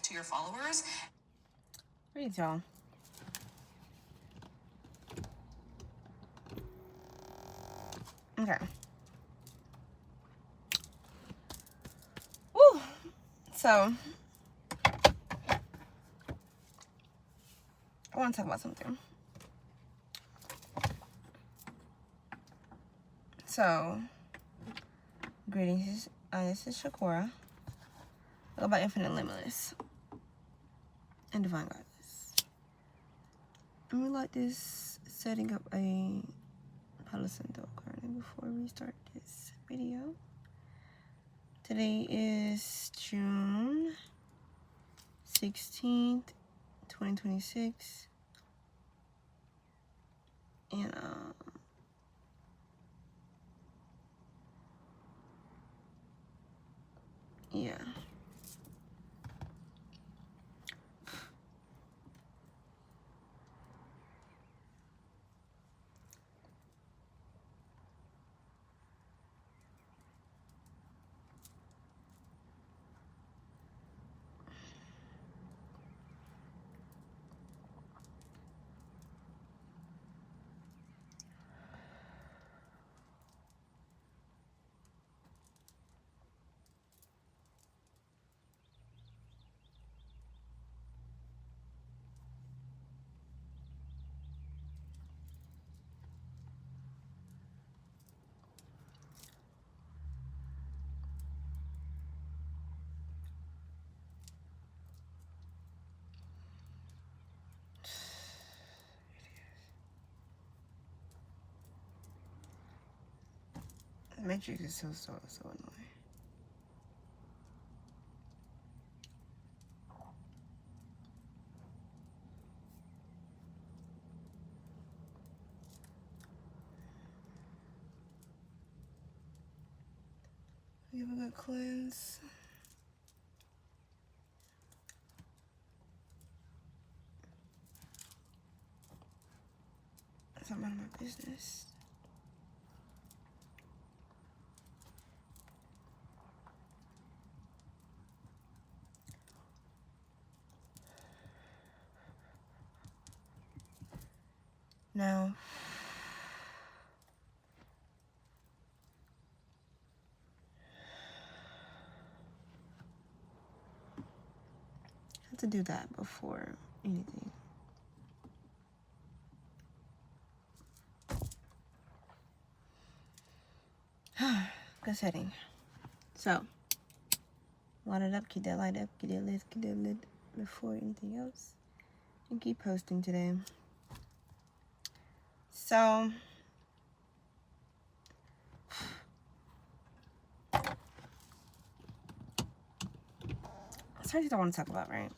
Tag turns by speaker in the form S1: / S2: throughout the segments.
S1: to your followers.
S2: Read y'all. Okay. Woo. So I want to talk about something. So, greetings. This is Shakura. I go by Infinite Limitless and Divine Goddess. And we like this setting up a Palo Santo currently before we start this video. Today is June 16th, 2026. And yeah. The Matrix is so annoying. Give a good cleanse. That's not none of my business. Now, I have to do that before anything. Good setting. So, light it up, keep that light up, get that lit before anything else. And keep posting today. So, that's what I want to talk about, right?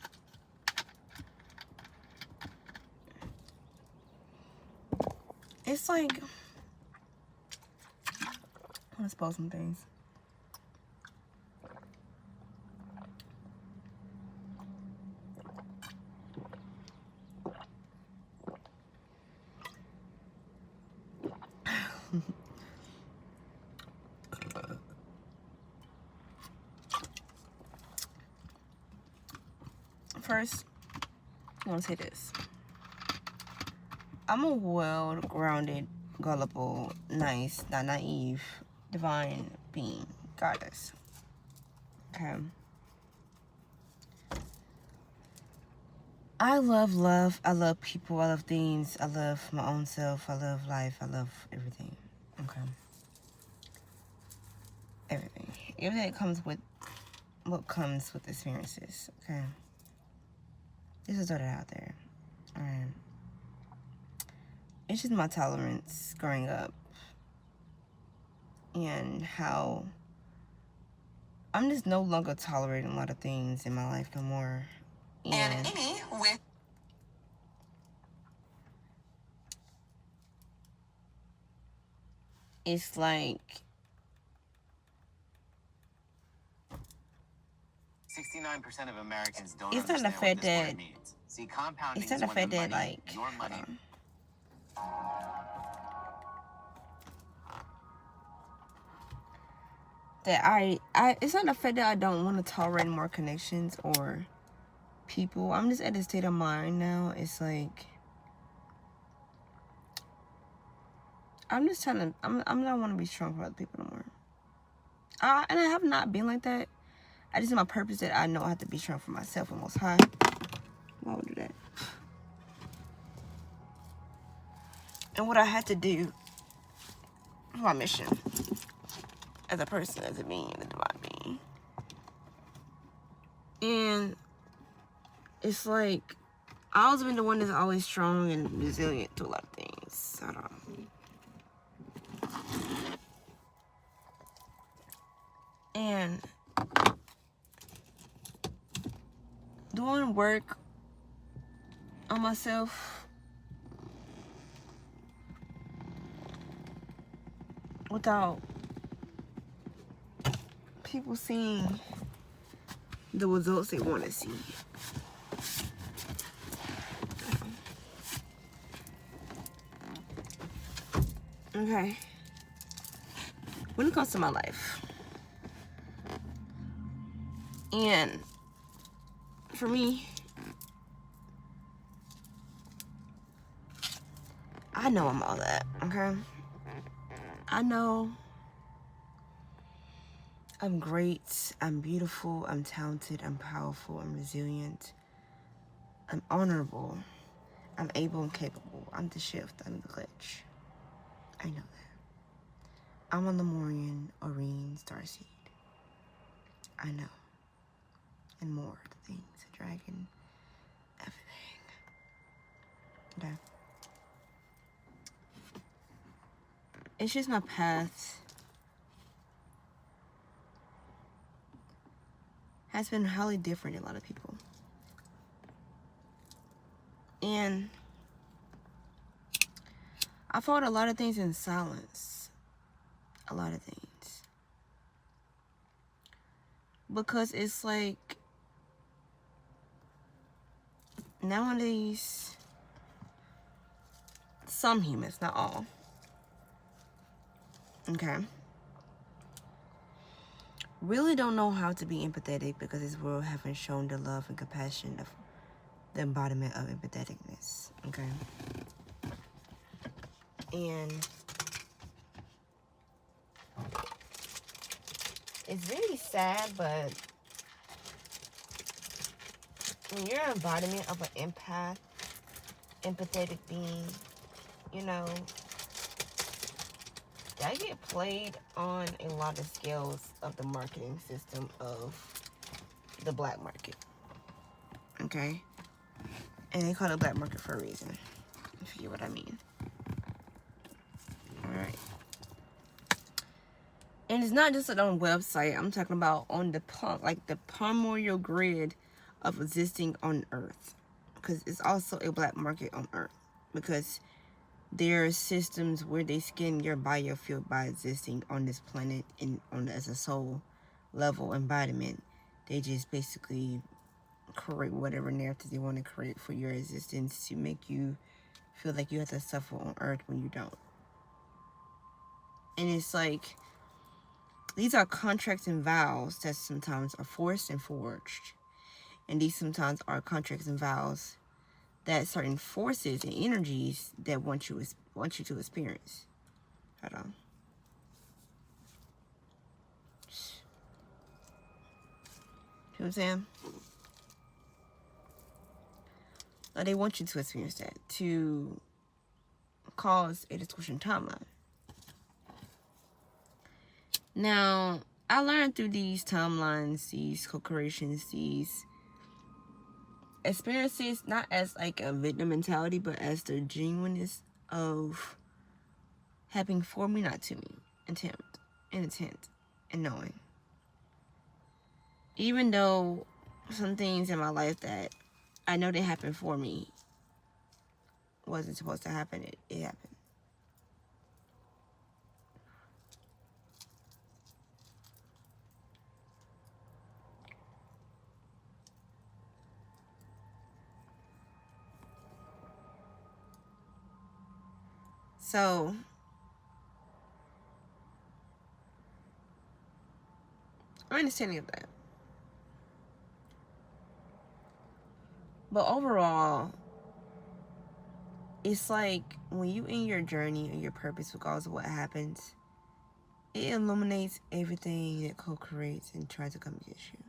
S2: It's like, I want to spoil some things. First, I want to say this. I'm a well-grounded, gullible, nice, not naive, divine being, goddess. Okay. I love love. I love people. I love things. I love my own self. I love life. I love everything. Okay. Everything. Everything that comes with what comes with experiences. Okay. This is what out there. Alright. It's just my tolerance growing up. And how I'm just no longer tolerating a lot of things in my life no more.
S1: And Amy with...
S2: It's like
S3: 69% of Americans don't
S2: it's not
S3: understand
S2: the fact
S3: what this
S2: that
S3: word means. See, compounding
S2: it's not
S3: is
S2: the
S3: when
S2: fact
S3: the
S2: that
S3: money,
S2: like
S3: your money.
S2: That I it's not the fact that I don't want to tolerate more connections or people. I'm just at a state of mind now. It's like I'm just trying to. I'm not want to be strong for other people no more. And I have not been like that. I just, my purpose that I know I have to be strong for myself and Most High. Why would I do that? And what I had to do for my mission as a person, as a being, as a divine being. And it's like I always been the one that's always strong and resilient to a lot of things. Hold on. And doing work on myself without people seeing the results they want to see. Okay. When it comes to my life, and for me, I know I'm all that, okay? I know I'm great, I'm beautiful, I'm talented, I'm powerful, I'm resilient, I'm honorable, I'm able and capable, I'm the shift, I'm the clutch. I know that. I'm a Lemurian, Orine, Starseed. I know. And more, the things, a dragon, everything. Okay. It's just my path has been highly different than a lot of people. And I fought a lot of things in silence. A lot of things. Because it's like, nowadays, some humans, not all, okay, really don't know how to be empathetic because this world haven't shown the love and compassion of the embodiment of empatheticness, okay? And it's really sad, but when you're an embodiment of an empath, empathetic being, you know, that get played on a lot of scales of the marketing system of the black market, okay? And they call it black market for a reason, if you get what I mean. All right. And it's not just on a website. I'm talking about on the primordial grid of existing on Earth, because it's also a black market on Earth, because there are systems where they skin your biofield by existing on this planet and as a soul level embodiment. They just basically create whatever narrative they want to create for your existence to make you feel like you have to suffer on Earth when you don't. And it's like, these are contracts and vows that sometimes are forced and forged. And these sometimes are contracts and vows that certain forces and energies that want you to experience. Hold on. You know what I'm saying? They want you to experience that to cause a distortion timeline. Now, I learned through these timelines, these co-creations, these experiences, not as like a victim mentality, but as the genuineness of happening for me, not to me. Intent and knowing. Even though some things in my life that I know they happened for me wasn't supposed to happen, it happened. So, I'm understanding of that. But overall, it's like when you in your journey and your purpose, regardless of what happens, it illuminates everything that co-creates and tries to come against you.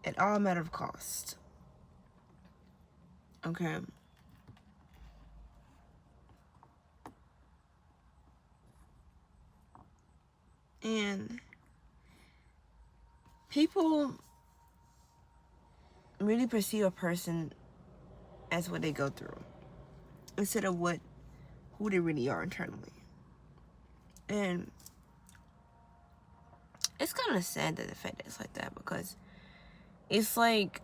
S2: At all matter of cost. Okay. And people really perceive a person as what they go through instead of who they really are internally. And it's kind of sad that the fact that it's like that, because it's like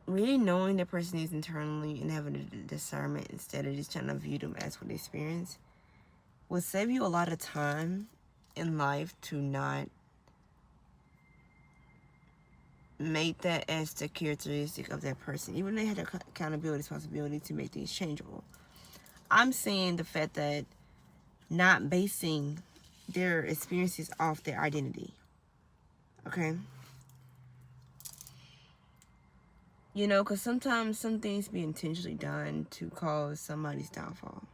S2: really knowing the person is internally and having a discernment instead of just trying to view them as what they experience will save you a lot of time in life to not make that as the characteristic of that person, even though they had the accountability, responsibility to make things changeable. I'm saying the fact that not basing their experiences off their identity. Okay? You know, because sometimes some things be intentionally done to cause somebody's downfall.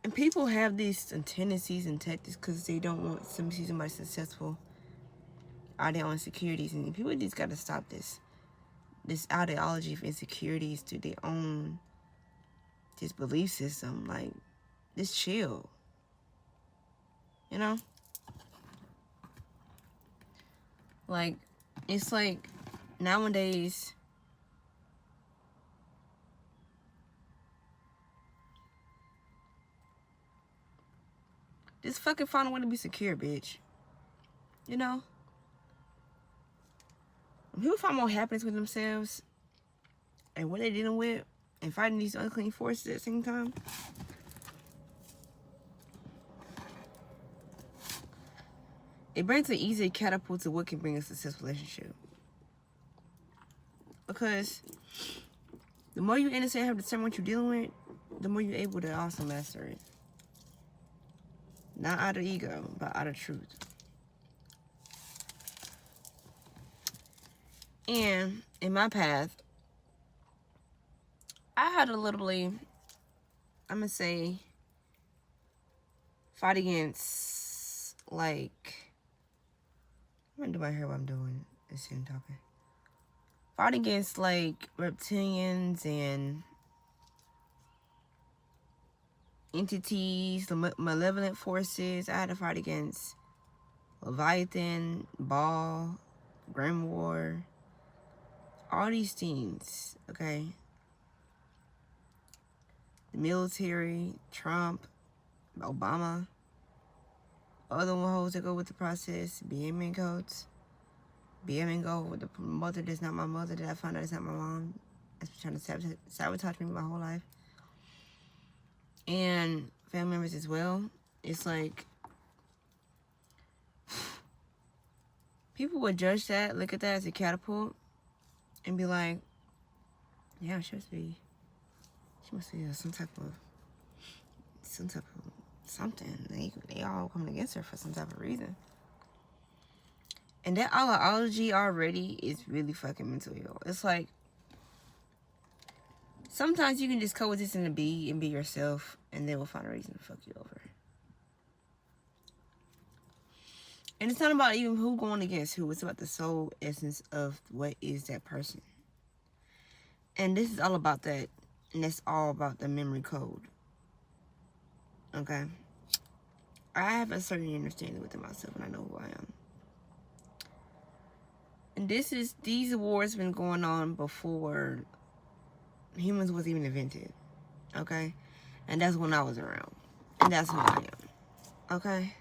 S2: And people have these tendencies and tactics because they don't want to see somebody successful out their own insecurities. And people just got to stop this ideology of insecurities to their own this belief system. Like, just chill. You know? Like, it's like nowadays, just fucking find a way to be secure, bitch. You know? When people find more happiness with themselves and what they're dealing with and fighting these unclean forces at the same time, it brings an easy catapult to what can bring a successful relationship. Because the more you understand how to determine what you're dealing with, the more you're able to also master it. Not out of ego, but out of truth. And in my path, I had to literally, I'm going to say, fight against, like, I'm going to do my hair while I'm doing this same topic. Fight against, like, reptilians and entities, the malevolent forces. I had to fight against Leviathan, Baal, Grimoire, all these things, okay? The military, Trump, Obama, other hoes that go with the process, BMN codes, BMN go with the mother that's not my mother, that I found out is not my mom, that's been trying to sabotage me my whole life, and family members as well. It's like, people would judge that, look at that as a catapult, and be like, yeah, she must be some type of something. They all coming against her for some type of reason. And that ideology already is really fucking mental ill. It's like, sometimes you can just coexist in the be and be yourself, and they will find a reason to fuck you over. And it's not about even who going against who. It's about the soul essence of what is that person. And this is all about that. And that's all about the memory code. Okay? I have a certain understanding within myself, and I know who I am. And these awards been going on before humans was even invented. Okay? And that's when I was around. And that's who I am. Okay?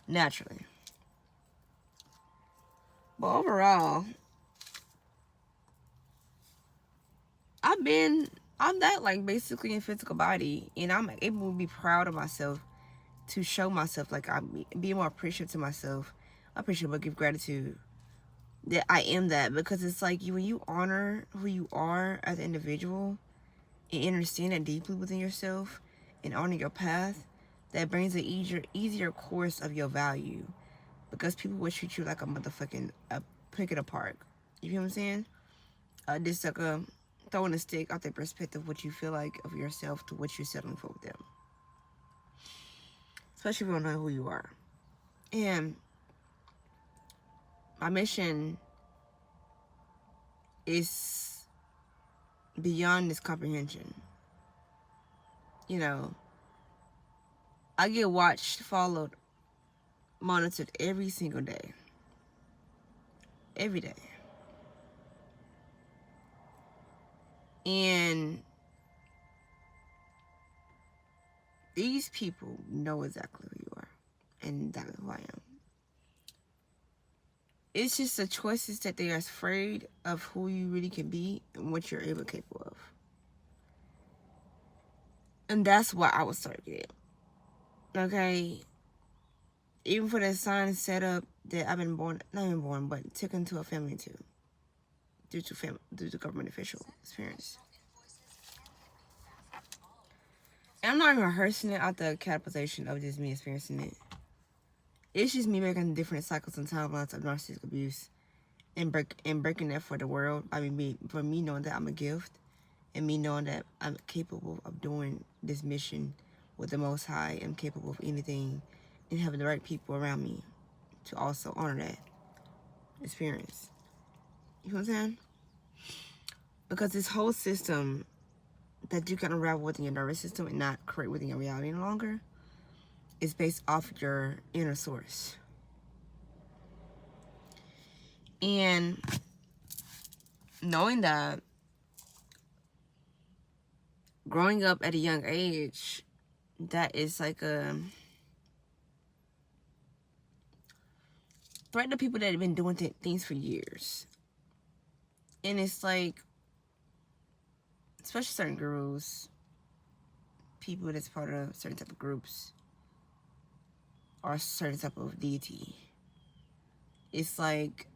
S2: Naturally. But overall, I'm that, like, basically in physical body, and I'm able to be proud of myself, to show myself, like, I'm being more appreciative to myself, but give gratitude that I am that, because it's like, when you honor who you are as an individual and understand that deeply within yourself and honor your path, that brings an easier course of your value. because people will treat you like a motherfucking pick at a park. You feel what I'm saying? Just like throwing a stick out their perspective, what you feel like of yourself to what you're settling for with them. Especially if you don't know who you are. And my mission is beyond this comprehension. You know, I get watched, followed, monitored every single day. Every day. And these people know exactly who you are. And that's who I am. It's just the choices that they are afraid of who you really can be and what you're able capable of. And that's why I was targeted. Okay? Even for that sign set up that I've been born, not even born, but took into a family too. Due to government official experience. And I'm not even rehearsing it out the capitalization of just me experiencing it. It's just me making different cycles and timelines of narcissistic abuse and breaking that for the world. I mean, for me knowing that I'm a gift and me knowing that I'm capable of doing this mission with the Most High. I'm capable of anything and having the right people around me to also honor that experience. You know what I'm saying? Because this whole system that you can unravel within your nervous system and not create within your reality no longer is based off your inner source. And knowing that, growing up at a young age, that is like a threat to people that have been doing things for years. And it's like, especially certain gurus, people that's part of certain type of groups, or a certain type of deity. It's like,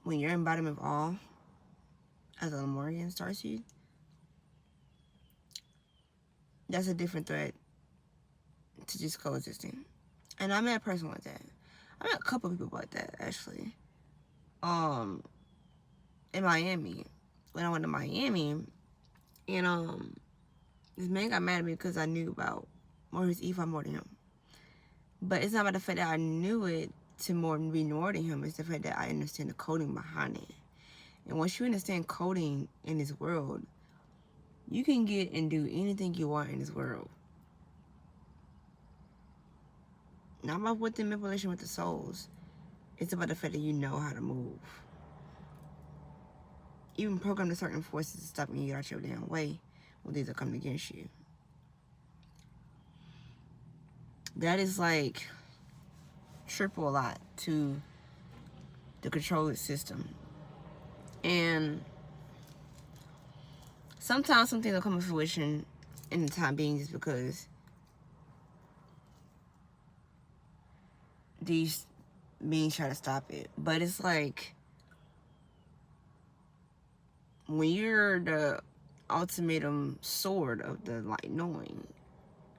S2: when you're embodiment of all, as a Lemurian starseed, that's a different threat to just coexisting. And I met a person like that. I met a couple people like that, actually. In Miami. When I went to Miami, and this man got mad at me because I knew about more his Eva more than him. But it's not about the fact that I knew it to be more than him. It's the fact that I understand the coding behind it. And once you understand coding in this world, you can get and do anything you want in this world. Not about what the manipulation with the souls. It's about the fact that you know how to move. Even program the certain forces to stop you out your damn way when these are coming against you. That is like triple a lot to the control system. And sometimes some things will come to fruition in the time being just because these beings try to stop it. But it's like, when you're the ultimatum sword of the light knowing,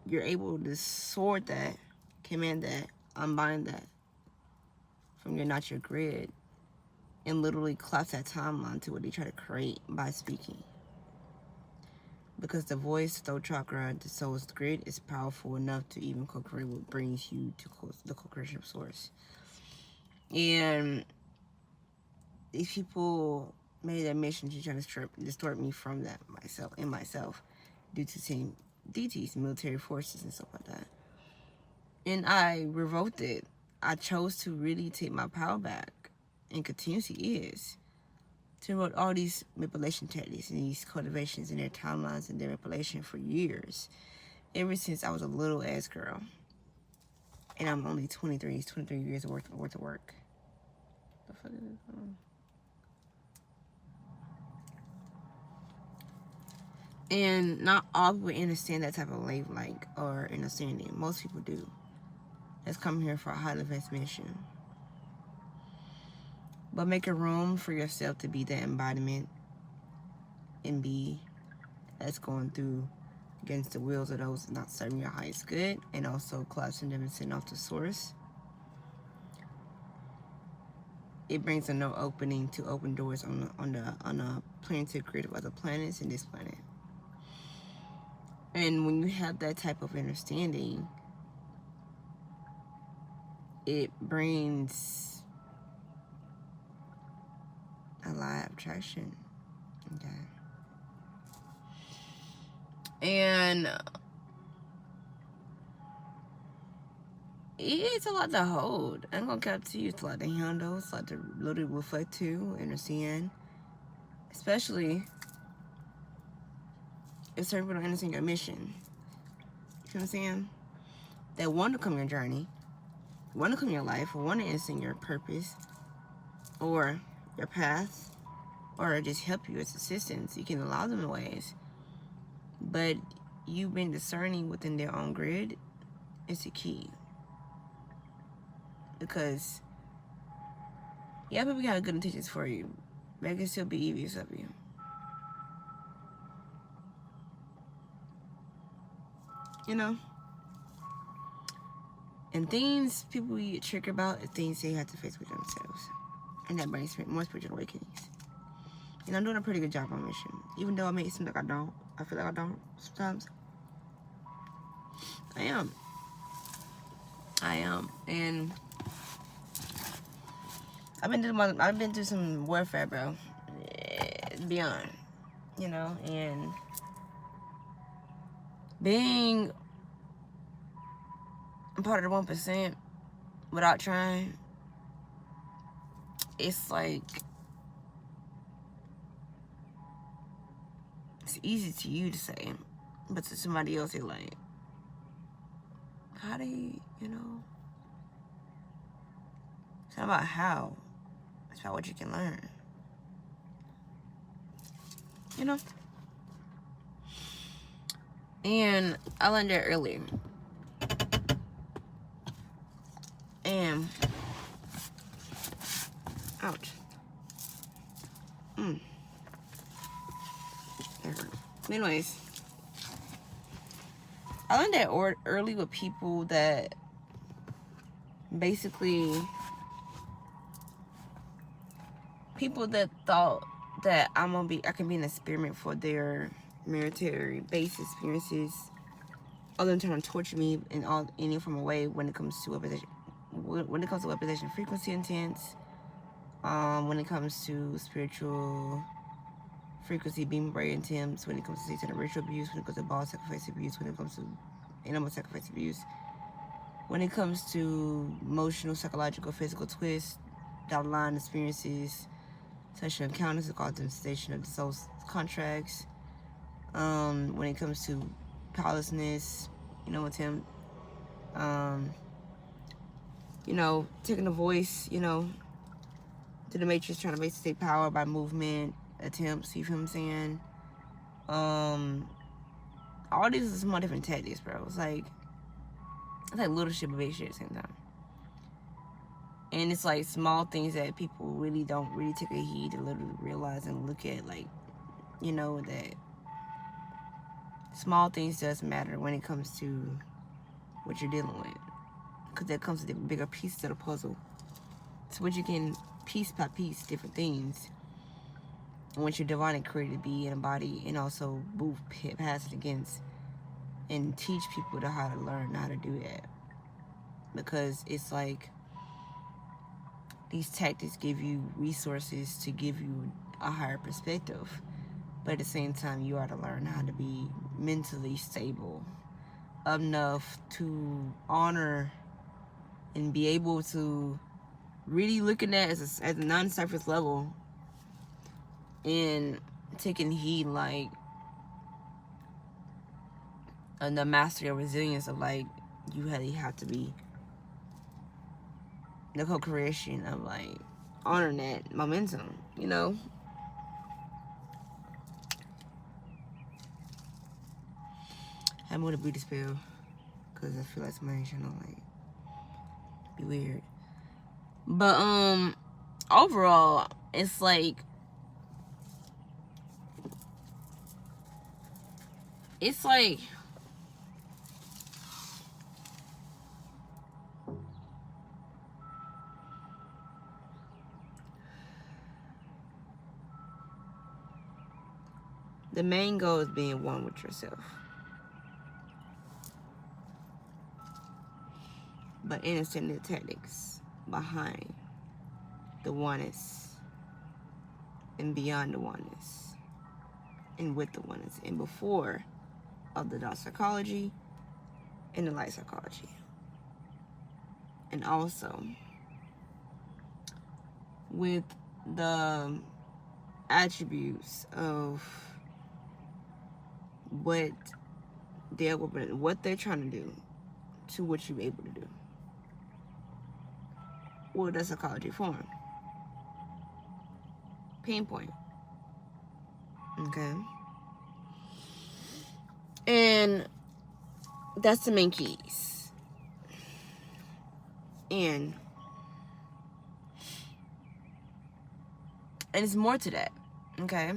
S2: you're able to sword that, command that, unbind that from your not your grid, and literally collapse that timeline to what they try to create by speaking. Because the voice, throat chakra, the soul's grid is powerful enough to even co-create what brings you to the co-creation of source. And these people made their mission to try to distort me from that myself due to seeing deities, military forces, and stuff like that. And I revolted. I chose to really take my power back, and continuously is, to promote all these manipulation techniques and these cultivations and their timelines and their manipulation for years. Ever since I was a little ass girl. And I'm only 23 years worth of work. The fuck is this? And not all people understand that type of wavelength or understanding. Most people do. That's come here for a high level mission. But make a room for yourself to be that embodiment and be that's going through against the wills of those not serving your highest good, and also collapsing them and sending off to source. it brings a no opening to open doors on a planetary grid of other planets and this planet. And when you have that type of understanding, it brings a lot of attraction. Okay. And it's a lot to hold. I'm gonna cap to you. It's a lot to handle. It's a lot to literally reflect to, understand. Especially if certain people don't understand your mission. You know what I'm saying? They want to come your journey, want to come your life, or want to understand your purpose, or your path, or just help you as assistance. You can allow them in ways. But you being discerning within their own grid is the key. Because, yeah, people got good intentions for you. They can still be envious of you. You know? And things people get triggered about are things they have to face with themselves. And that brings more spiritual awakenings. And I'm doing a pretty good job on mission. Even though it may seem like I don't. I feel like I don't sometimes. I am. And I've been through some warfare, bro. It's beyond. You know, and being a part of the 1% without trying, it's like, it's easy to you to say, but to somebody else, they're like, how do you, you know? It's not about how. It's about what you can learn. You know? And I learned that early. And, ouch. Anyways, I learned that early with people that basically, people that thought that I can be an experiment for their military base experiences, other than trying to torture me in any form of way when it comes to weaponization frequency intents, when it comes to spiritual frequency beam brain attempts, when it comes to satanic ritual abuse, when it comes to ball sacrifice abuse, when it comes to animal sacrifice abuse, when it comes to emotional, psychological, physical twists, down the line experiences, sexual encounters, authorization of the soul's contracts, when it comes to powerlessness, you know, attempt, you know, taking the voice, you know, to the matrix, trying to basically take power by movement, attempts, you feel what I'm saying? All these are some more different tactics, bro. It's like little shit, but big shit at the same time. And it's like small things that people really don't really take a heed to literally realize and look at, like, you know, that small things does matter when it comes to what you're dealing with. Because that comes with bigger pieces of the puzzle. So what you can, piece by piece, different things. And what you're divinely created to be in a body, and also move past it against and teach people how to learn how to do that. Because it's like these tactics give you resources to give you a higher perspective, but at the same time you are to learn how to be mentally stable enough to honor and be able to really look at that as a non-surface level and taking heed, like, and the mastery of resilience of, like, you really have to be the co-creation of, like, honoring that momentum, you know? I'm gonna beauty spell because I feel like somebody's trying to, like, be weird. But overall, it's like The main goal is being one with yourself. But understanding the tactics behind the oneness and beyond the oneness and with the oneness and before of the dark psychology and the light psychology. And also with the attributes of what they're trying to do to what you're able to do. What does psychology form? Pinpoint. Okay. And that's the main keys. And it's more to that. Okay.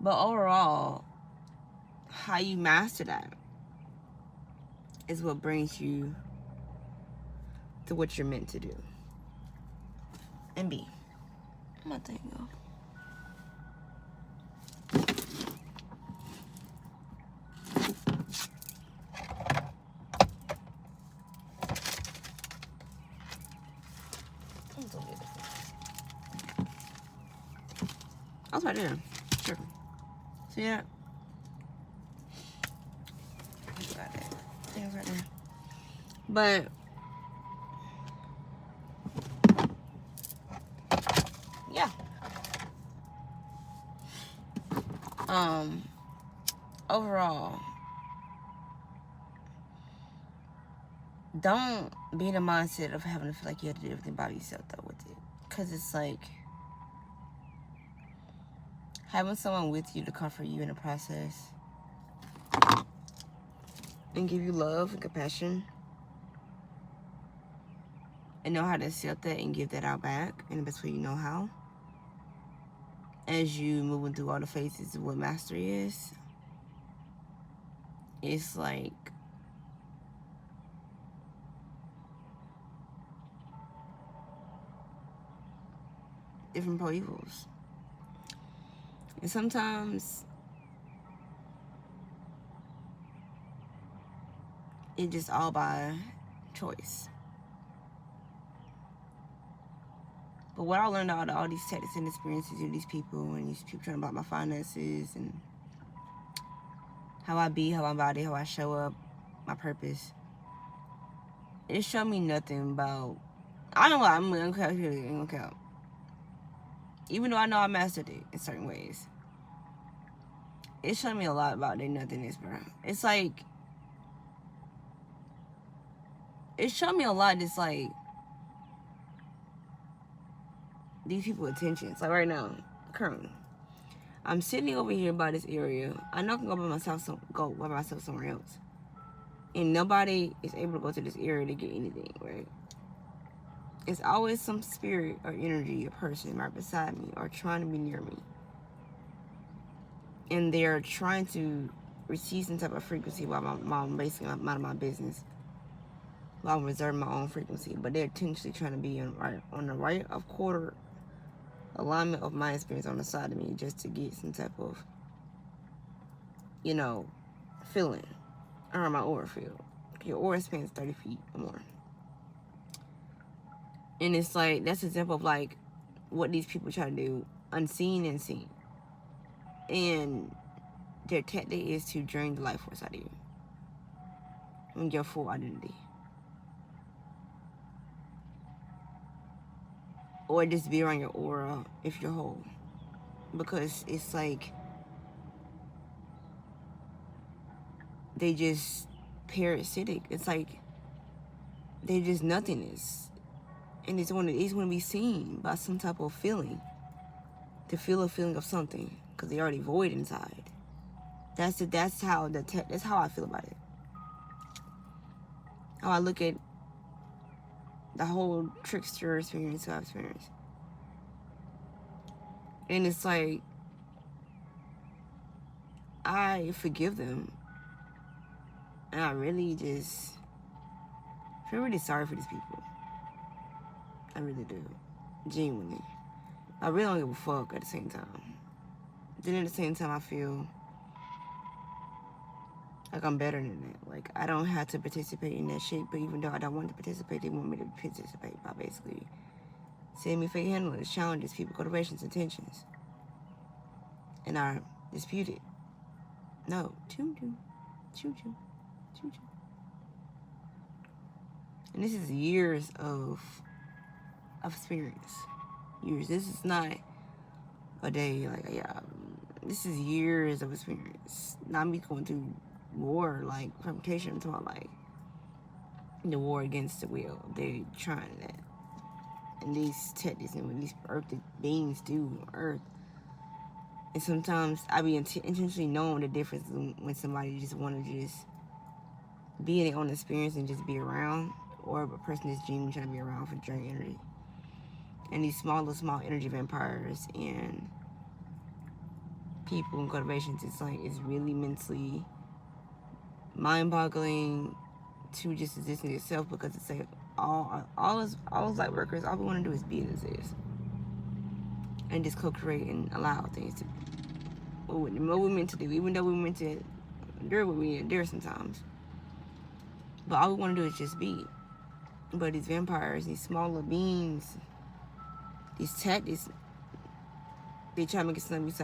S2: But overall, how you master that is what brings you to what you're meant to do. And be. I'm not letting go. I was right there. Sure. See that? I got that. I was right there. But yeah. Overall, don't be in the mindset of having to feel like you have to do everything by yourself though with it. Cause it's like having someone with you to comfort you in the process and give you love and compassion and know how to accept that and give that out back in the best way you know how. As you moving through all the phases of what mastery is, it's like different pro evils. And sometimes it's just all by choice. But what I learned out of all these tactics and experiences with these people and these people trying about my finances and how I be, how I body, how I show up, my purpose, it showed me nothing about, I know what, I'm gonna count here, I'm gonna count. Even though I know I mastered it in certain ways, it showed me a lot about their nothingness, bro. It's like, it showed me a lot that's like, these people attentions. Like right now, currently, I'm sitting over here by this area. I know I can go by myself somewhere else. And nobody is able to go to this area to get anything, right? It's always some spirit or energy, a person right beside me or trying to be near me. And they're trying to receive some type of frequency while I'm basically out of my business. While I'm reserving my own frequency. But they're intentionally trying to be on the right of quarter alignment of my experience on the side of me just to get some type of, feeling around my aura field. Your aura spans 30 feet or more. And it's like, that's an example of like what these people try to do, unseen and seen. And their tactic is to drain the life force out of you and your full identity. Or just be around your aura if you're whole. Because it's like they just parasitic. It's like they just nothingness. And they just want to be seen by some type of feeling. To feel a feeling of something. Because they're already void inside. That's how I feel about it. How I look at the whole trickster experience I've experienced. And it's like, I forgive them. And I really just feel really sorry for these people. I really do. Genuinely. I really don't give a fuck at the same time. Then at the same time, I feel like I'm better than that. Like, I don't have to participate in that shit, but even though I don't want to participate, they want me to participate by basically sending me fake handlers, challenges, people, motivations, intentions. And I dispute it. No. Choo choo. Choo choo. Choo choo. And this is years of experience. Years. This is not a day, like, yeah. This is years of experience. Not me going through war, like, confrontation. I'm talking about, like, the war against the will. They're trying that. And these techniques and what these earthly beings do on Earth. And sometimes I be intentionally knowing the difference when somebody just want to just be in their own experience and just be around, or a person that's genuinely trying to be around for drain energy. And these small energy vampires and people and cultivations, it's like, it's really mentally mind-boggling to just exist in yourself, because it's like all us light workers, all we want to do is be as is and just co-create and allow things to be what we're meant to do, even though we're meant to endure what we endure sometimes. But all we want to do is just be. But these vampires, these smaller beings, these tactics, they try to make it sound like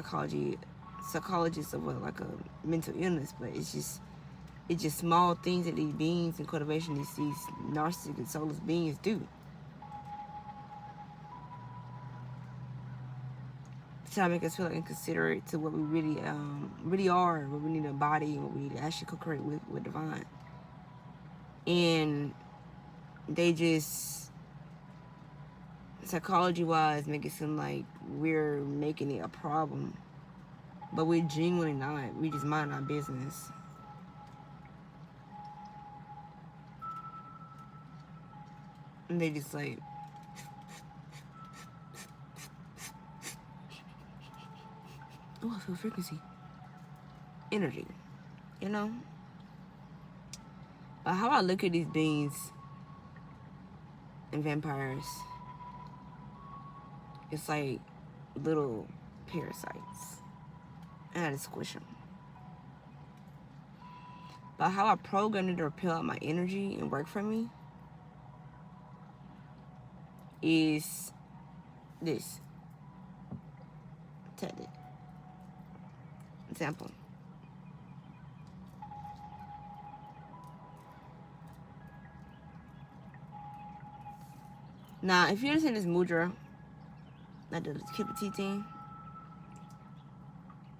S2: psychologists of like a mental illness, but it's just small things that these beings in cultivation, these narcissistic and soulless beings do. Try to make us feel like inconsiderate to what we really are, what we need to embody, what we need to actually co-create with divine. And they just, psychology-wise, make it seem like we're making it a problem, but we're genuinely not. We just mind our business. And they just like, oh, I feel frequency, energy, you know. But how I look at these beings and vampires, it's like little parasites. I had to squish them. But how I programmed it to repel out my energy and work for me is this. Technique. Example. Now, if you understand this mudra, like the Cupid T thing,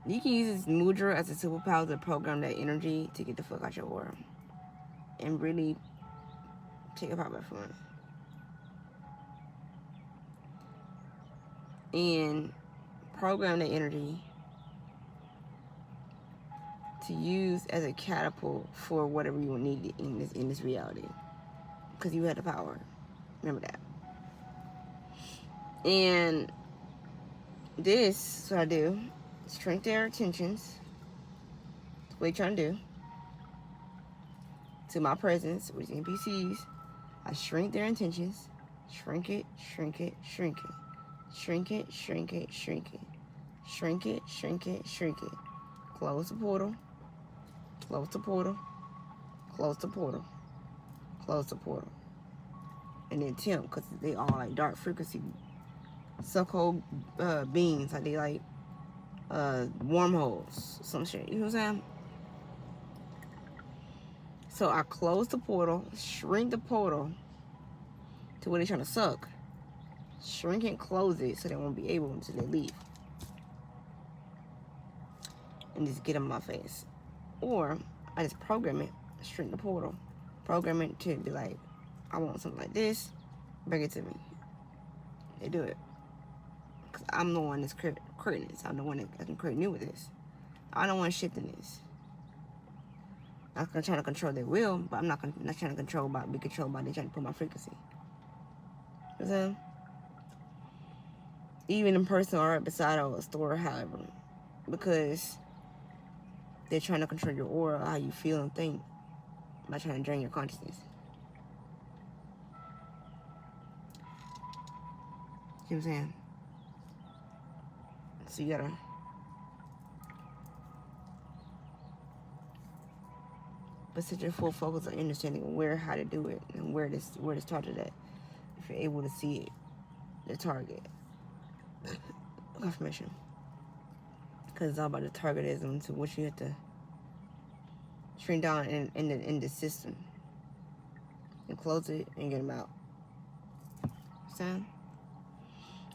S2: you can use this mudra as a superpower to program that energy to get the fuck out your aura and really take a power back from it. And program the energy to use as a catapult for whatever you need in this reality, because you had the power. Remember that. And this is what I do. Shrink their attentions. That's what you're trying to do. To my presence, which is NPCs, I shrink their intentions. Shrink it, shrink it, shrink it. Shrink it, shrink it, shrink it. Shrink it, shrink it, shrink it. Close the portal. Close the portal. Close the portal. Close the portal. And then temp, because they all like dark frequency so-called beings. Like they like wormholes. Some shit. You know what I'm saying? So I close the portal, shrink the portal to where they're trying to suck. Shrink and close it so they won't be able until they leave. And just get them in my face. Or I just program it, shrink the portal. Program it to be like, I want something like this, bring it to me. They do it. Because I'm the one that's creating this. I'm the one that can create new with this. I'm the one shifting this. I'm not trying to control their will, but I'm not trying to be controlled by them trying to put my frequency. You know what I'm saying? Even in person or right beside a store, however. Because they're trying to control your aura, how you feel and think, by trying to drain your consciousness. You know what I'm saying? So you gotta set your full focus on understanding how to do it, and where to start it at. If you're able to see it, the target confirmation, because it's all about the targetism to which you have to shrink down in the system and close it and get them out. Understand?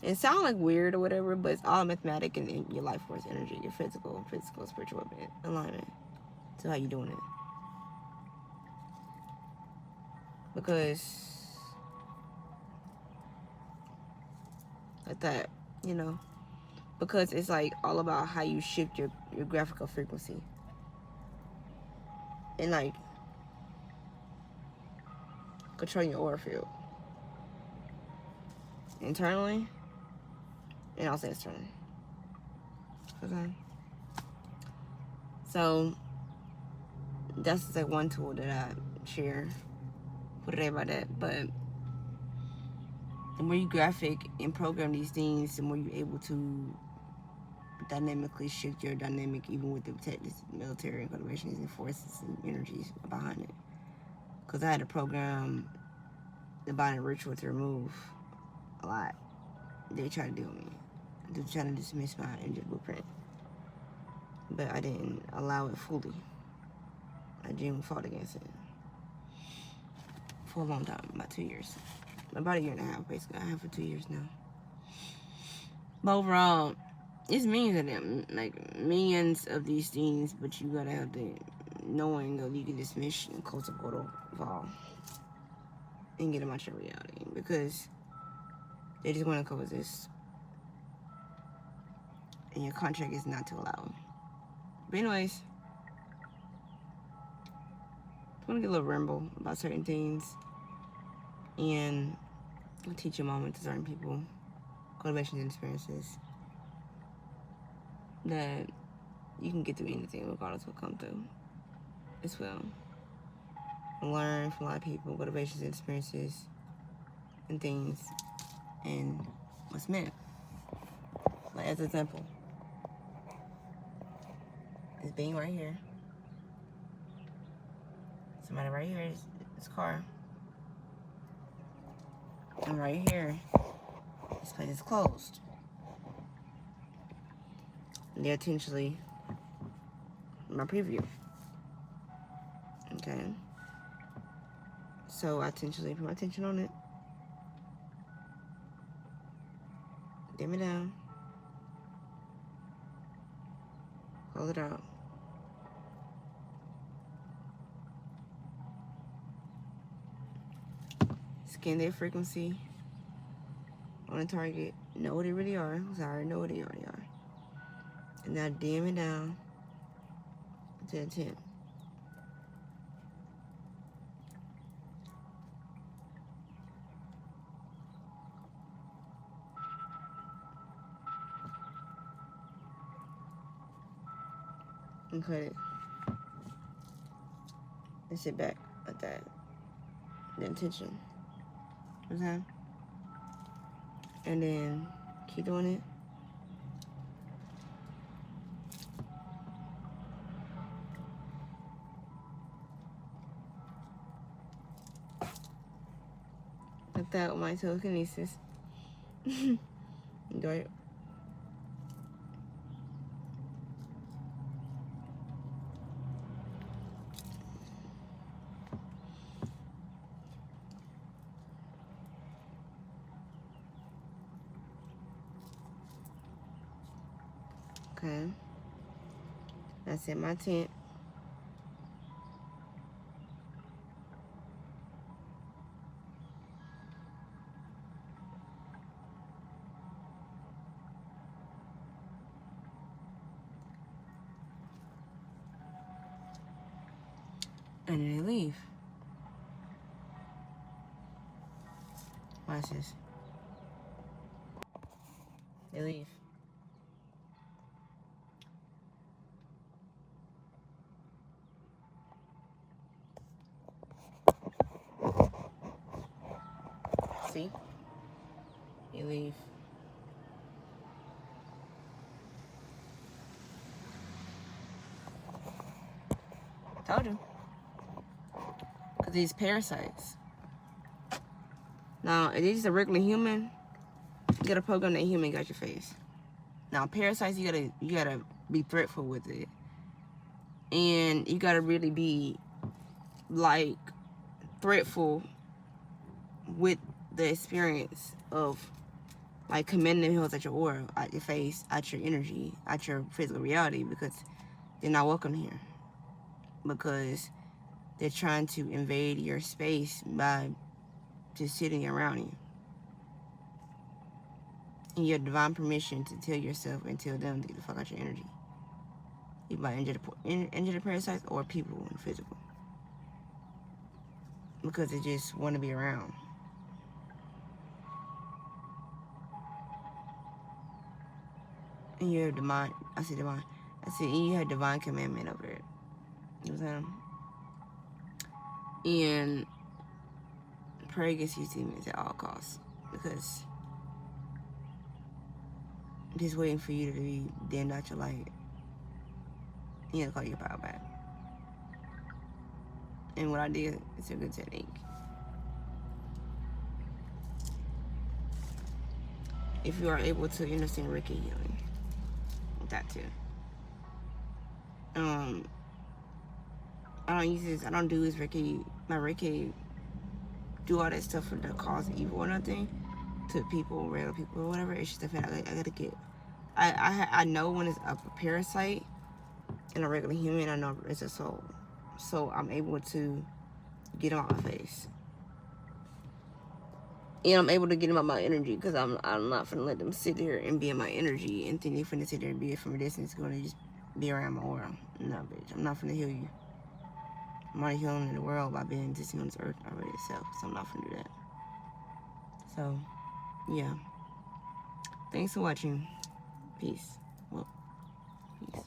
S2: It sounds like weird or whatever, but it's all mathematic and in your life force energy, your physical, spiritual alignment to how you're doing it. Because like that, you know, because it's like all about how you shift your graphical frequency and like controlling your aura field internally and also externally. Okay. So that's just like one tool that I share for today about that. But the more you graphic and program these things, the more you're able to dynamically shift your dynamic, even with the military and motivations and forces and energies behind it. Because I had to program the body ritual to remove a lot. They tried to do me. They tried to dismiss my energy blueprint. But I didn't allow it fully. I genuinely fought against it for a long time, about 2 years. About a year and a half, basically. I have for 2 years now. But overall, it's millions of them, like millions of these things, but you gotta have the knowing that you can dismiss and close the portal of all and get them out your reality, because they just want to coexist. And your contract is not to allow them. But anyways, I'm gonna get a little ramble about certain things, and I'll teach a moment to certain people, motivations and experiences, that you can get through anything regardless of what comes through as well. Learn from a lot of people, motivations and experiences and things, and what's meant. Like, as an example, this being right here, somebody right here is this car, and right here, this place is closed. And they're potentially my preview. Okay. So I intentionally put my attention on it. Dim it down. Hold it out. Scan their frequency on the target. Know what they really are. Because I already know what they already are. And now dim it down to intent. And cut it. And sit back at that. The intention. Okay? And then keep doing it. Like that with my telekinesis. Enjoy it. Okay. That's in my tent. And then they leave. Watch this. They leave. See? They leave. Told you. Because these parasites. Now, if it's a regular human, you gotta program that human got your face. Now, parasites, you gotta be threatful with it. And you gotta really be, like, threatful with the experience of, like, commanding hills at your aura, at your face, at your energy, at your physical reality, because they're not welcome here. Because they're trying to invade your space by just sitting around you. And you have divine permission to tell yourself and tell them to get the fuck out your energy. You might injure the parasites or people in physical. Because they just want to be around. And you have divine, and you have divine commandment over it. You know what I'm saying? And pray against these demons at all costs. Because just waiting for you to be dimmed out your light. You gotta call your power back. And what I did is a good technique. If you are able to understand Reiki healing, that too. I don't use this. I don't do this Reiki. My Reiki do all that stuff for the cause evil or nothing to people, regular people or whatever. It's just the fact I gotta get. I know when it's a parasite and a regular human. I know it's a soul, so I'm able to get on my face. And I'm able to get them out my energy because I'm not finna let them sit there and be in my energy and think they finna sit there and be it from a distance. Gonna just be around my aura. No, bitch. I'm not finna heal you. I'm already healing in the world by being existing on this earth already itself. So I'm not finna do that. So, yeah. Thanks for watching. Peace. Well, peace.